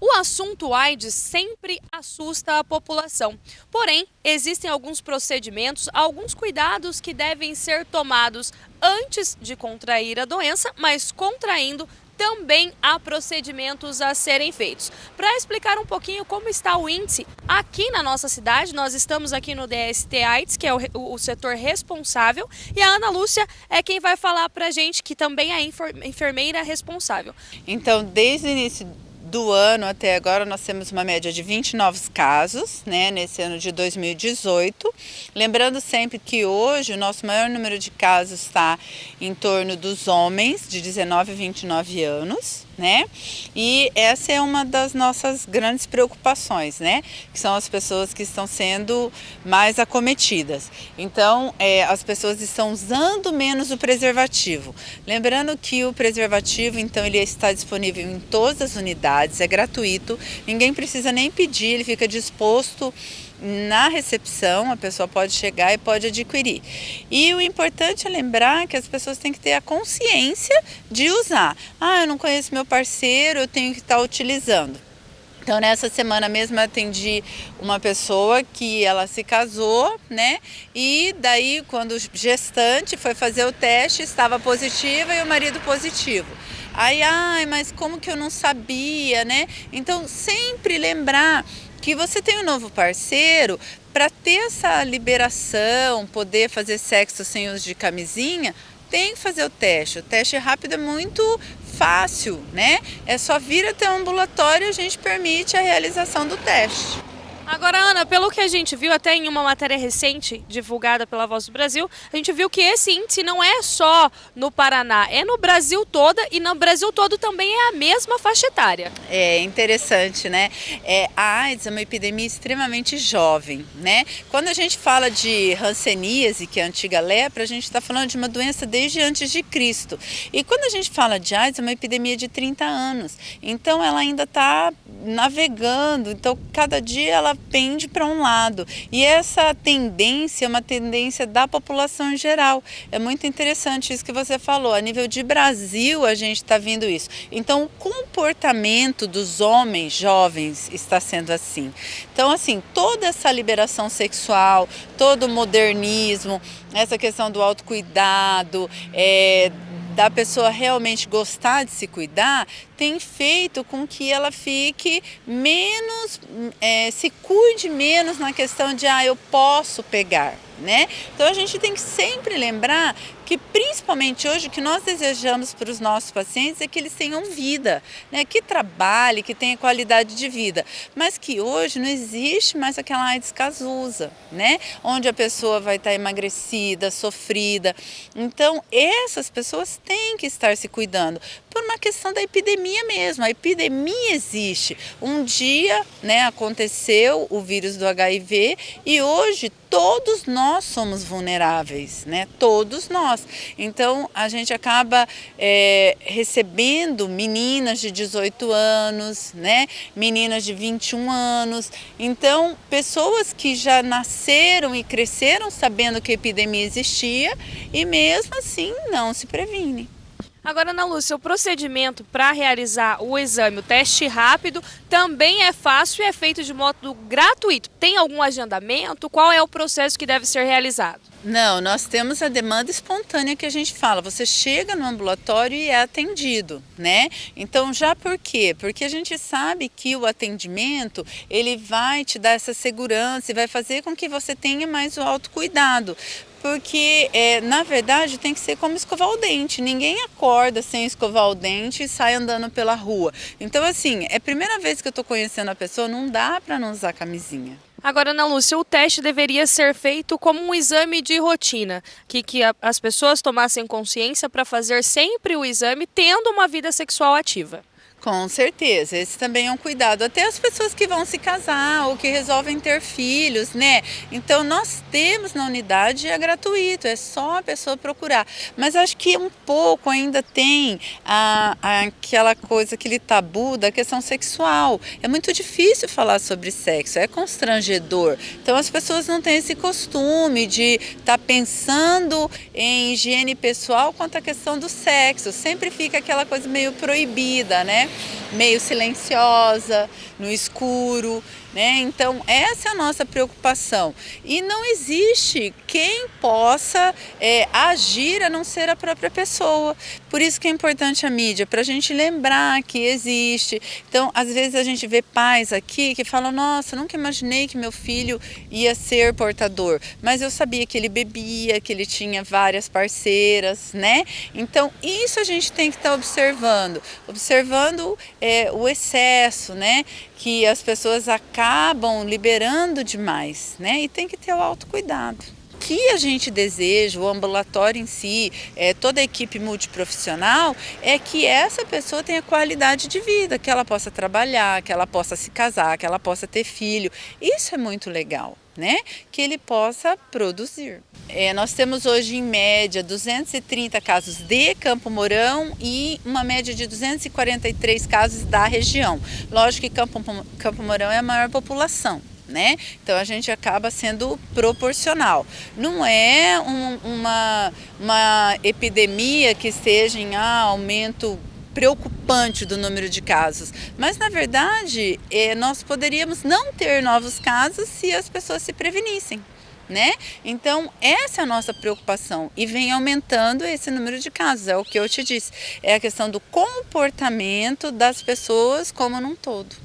O assunto AIDS sempre assusta a população. Porém, existem alguns procedimentos, alguns cuidados que devem ser tomados antes de contrair a doença, mas contraindo também há procedimentos a serem feitos. Para explicar um pouquinho como está o índice aqui na nossa cidade, nós estamos aqui no DST AIDS, que é o setor responsável, e a Ana Lúcia é quem vai falar para a gente, que também é enfermeira responsável. Então, desde o início do ano até agora, nós temos uma média de 20 novos casos, né, nesse ano de 2018. Lembrando sempre que hoje o nosso maior número de casos está em torno dos homens de 19 a 29 anos, né? E essa é uma das nossas grandes preocupações, né? Que são as pessoas que estão sendo mais acometidas. Então, as pessoas estão usando menos o preservativo. Lembrando que o preservativo, então, ele está disponível em todas as unidades, é gratuito, ninguém precisa nem pedir, ele fica disposto na recepção, a pessoa pode chegar e pode adquirir. E o importante é lembrar que as pessoas têm que ter a consciência de usar. Ah, eu não conheço meu parceiro, eu tenho que estar utilizando. Então, nessa semana mesmo eu atendi uma pessoa que ela se casou, né? E daí, quando gestante foi fazer o teste, estava positiva e o marido positivo. Aí, mas como que eu não sabia, né? Então, sempre lembrar que você tem um novo parceiro para ter essa liberação, poder fazer sexo sem uso de camisinha, tem que fazer o teste. O teste rápido é muito fácil, né? É só vir até o ambulatório e a gente permite a realização do teste. Agora, Ana, pelo que a gente viu até em uma matéria recente divulgada pela Voz do Brasil, a gente viu que esse índice não é só no Paraná, é no Brasil todo, e no Brasil todo também é a mesma faixa etária. É interessante, né? A AIDS é uma epidemia extremamente jovem, né? Quando a gente fala de hanseníase, que é a antiga lepra, a gente está falando de uma doença desde antes de Cristo. E quando a gente fala de AIDS, é uma epidemia de 30 anos. Então, ela ainda está navegando, então cada dia ela pende para um lado, e essa tendência é uma tendência da população em geral. É muito interessante isso que você falou, a nível de Brasil a gente está vendo isso. Então o comportamento dos homens jovens está sendo assim. Então assim, toda essa liberação sexual, todo o modernismo, essa questão do autocuidado, da pessoa realmente gostar de se cuidar, tem feito com que ela fique menos, se cuide menos na questão de, eu posso pegar, né? Então a gente tem que sempre lembrar que principalmente hoje o que nós desejamos para os nossos pacientes é que eles tenham vida, né? Que trabalhem, que tenham qualidade de vida, mas que hoje não existe mais aquela AIDS casusa, né? Onde a pessoa vai estar emagrecida, sofrida. Então essas pessoas têm que estar se cuidando por uma questão da epidemia mesmo. A epidemia existe. Um dia, né, aconteceu o vírus do HIV e hoje todos nós somos vulneráveis, né? Todos nós. Então a gente acaba recebendo meninas de 18 anos, né? Meninas de 21 anos. Então pessoas que já nasceram e cresceram sabendo que a epidemia existia e mesmo assim não se previne. Agora, Ana Lúcia, o procedimento para realizar o exame, o teste rápido, também é fácil e é feito de modo gratuito. Tem algum agendamento? Qual é o processo que deve ser realizado? Não, nós temos a demanda espontânea que a gente fala. Você chega no ambulatório e é atendido, né? Então, já por quê? Porque a gente sabe que o atendimento, ele vai te dar essa segurança e vai fazer com que você tenha mais o autocuidado. Porque, na verdade, tem que ser como escovar o dente. Ninguém acorda sem escovar o dente e sai andando pela rua. Então, assim, é a primeira vez que eu estou conhecendo a pessoa, não dá para não usar camisinha. Agora, Ana Lúcia, o teste deveria ser feito como um exame de rotina, que as pessoas tomassem consciência para fazer sempre o exame tendo uma vida sexual ativa. Com certeza, esse também é um cuidado. Até as pessoas que vão se casar ou que resolvem ter filhos, né? Então nós temos na unidade, é gratuito, é só a pessoa procurar. Mas acho que um pouco ainda tem aquela coisa, aquele tabu da questão sexual. É muito difícil falar sobre sexo, é constrangedor. Então as pessoas não têm esse costume de estar pensando em higiene pessoal quanto à questão do sexo. Sempre fica aquela coisa meio proibida, né? meio silenciosa, no escuro, né? Então essa é a nossa preocupação e não existe quem possa agir a não ser a própria pessoa. Por isso que é importante a mídia, para a gente lembrar que existe. Então às vezes a gente vê pais aqui que falam: nossa, nunca imaginei que meu filho ia ser portador, mas eu sabia que ele bebia, que ele tinha várias parceiras, né? Então isso a gente tem que estar observando o excesso, né? Que as pessoas acabam liberando demais, né? E tem que ter o autocuidado. O que a gente deseja, o ambulatório em si, toda a equipe multiprofissional, é que essa pessoa tenha qualidade de vida, que ela possa trabalhar, que ela possa se casar, que ela possa ter filho. Isso é muito legal, né? Que ele possa produzir. Nós temos hoje em média 230 casos de Campo Mourão e uma média de 243 casos da região. Lógico que Campo Mourão é a maior população, né? Então a gente acaba sendo proporcional. Não é uma epidemia que esteja em aumento preocupante do número de casos, mas na verdade nós poderíamos não ter novos casos se as pessoas se prevenissem, né? Então essa é a nossa preocupação e vem aumentando esse número de casos, é o que eu te disse, é a questão do comportamento das pessoas como num todo.